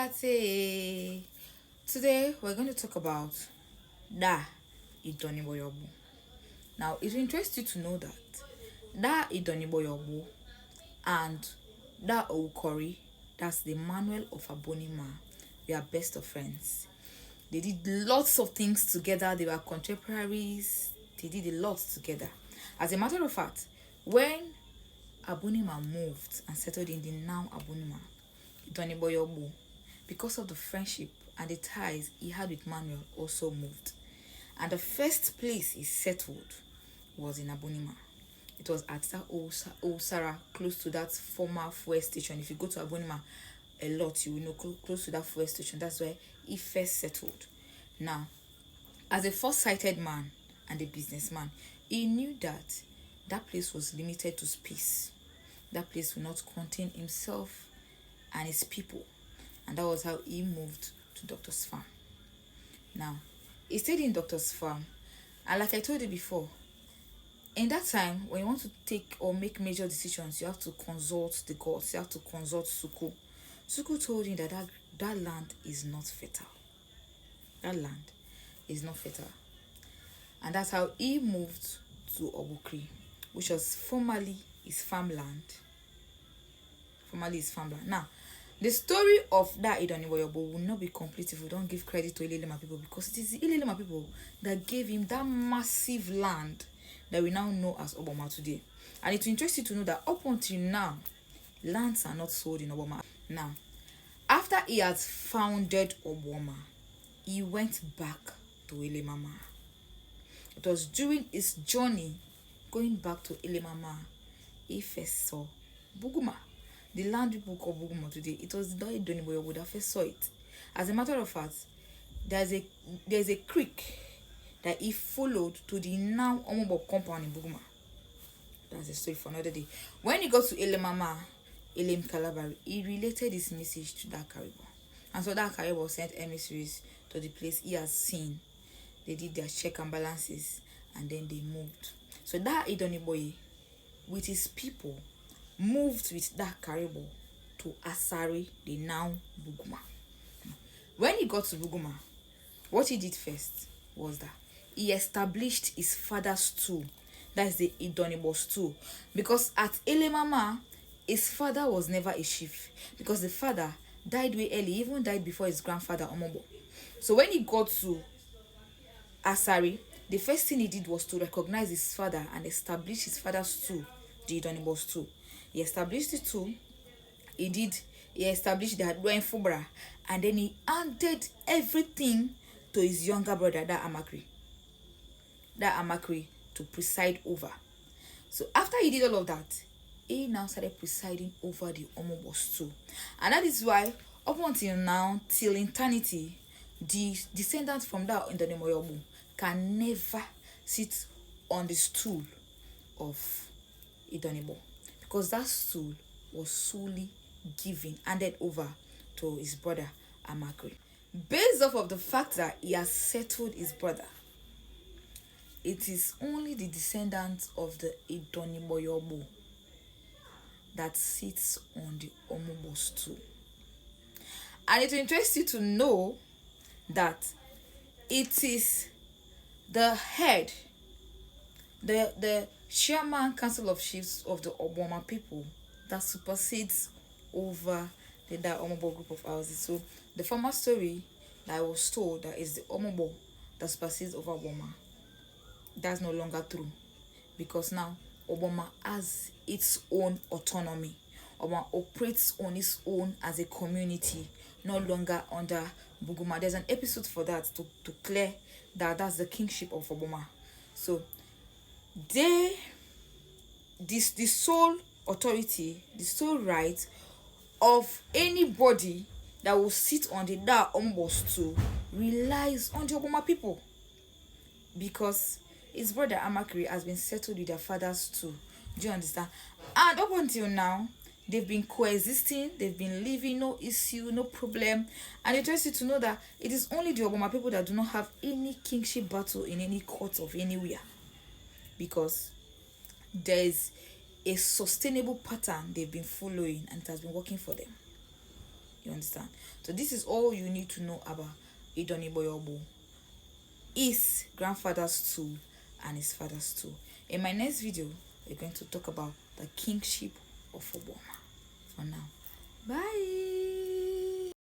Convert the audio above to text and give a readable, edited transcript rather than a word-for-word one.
Party. Today we're going to talk about Idoniboye Obu. Now, it will interest you to know that Idoniboye Obu and Oukori, that's the Manuel of Abonima, we are best of friends. They did lots of things together. They were contemporaries. They did a lot together. As a matter of fact, when Abonima moved and settled in the now Abonima, Idoniboye Obu, because of the friendship and the ties he had with Manuel, also moved. And the first place he settled was in Abonima. It was at that old Sarah, close to that former fuel station. If you go to Abonima a lot, you will know close to that fuel station. That's where he first settled. Now, as a foresighted man and a businessman, he knew that that place was limited to space. That place will not contain himself and his people. And that was how he moved to Doctor's farm. Now, he stayed in Doctor's farm. And like I told you before, in that time, when you want to take or make major decisions, you have to consult the gods. You have to consult Suku. Suku told him that that land is not fertile. That land is not fertile. And that's how he moved to Obukri, which was formerly his farmland. Now, the story of that Idoniboye Obu will not be complete if we don't give credit to Ilelema people, because it is the Ilelema people that gave him that massive land that we now know as Obuama today. And it will interest you to know that up until now, lands are not sold in Obuama. Now, after he had founded Obuama, he went back to Ilemama. It was during his journey going back to Ilemama he first saw Buguma. The land people call Buguma today. It was the Idoniboye Obu that first saw it. As a matter of fact, there's a creek that he followed to the now Omobo compound in Buguma. That's a story for another day. When he got to Elemama, Elem Calabari, he related his message to that Caribou. And so that Caribou sent emissaries to the place he has seen. They did their check and balances and then they moved. So that Idoniboye, with his people, moved with that Caribou to Asari, the now Buguma. When he got to Buguma, what he did first was that he established his father's stool. That is the Idonibo stool. Because at Elemama, his father was never a chief. Because the father died way early, even died before his grandfather Omobo. So when he got to Asari, the first thing he did was to recognize his father and establish his father's stool, the Idonibo stool. He established the stool. He established the Adwa Fubra, and then he handed everything to his younger brother, that Amakri, to preside over. So after he did all of that, he now started presiding over the Omobo stool. And that is why, up until now, till eternity, the descendants from that Idoniboye Obu can never sit on the stool of Idonibo, because that stool was solely handed over to his brother Amakri. Based off of the fact that he has settled his brother, it is only the descendants of the Idoniboye Obu that sits on the Omobo stool. And it will interest you to know that it is the head, the chairman council of chiefs of the Obuama people that supersedes over the Omobo group of houses. So the former story that I was told that is the Omobo that supersedes over Obuama, that's no longer true, because now Obuama has its own autonomy. Obuama operates on its own as a community, no longer under Buguma. There's an episode for that to clear that that's the kingship of Obuama. So the sole authority, the sole right of anybody that will sit on the Omobo stool relies on the Obuama people, because his brother Amakri has been settled with their father's stool. Do you understand? And up until now, they've been coexisting, they've been living, no issue, no problem. And it tells you to know that it is only the Obuama people that do not have any kingship battle in any court of anywhere, because there is a sustainable pattern they've been following and it has been working for them. You understand? So this is all you need to know about Idoniboye Obu, his grandfather's tool and his father's tool. In my next video, we're going to talk about the kingship of Obuama. For now, bye.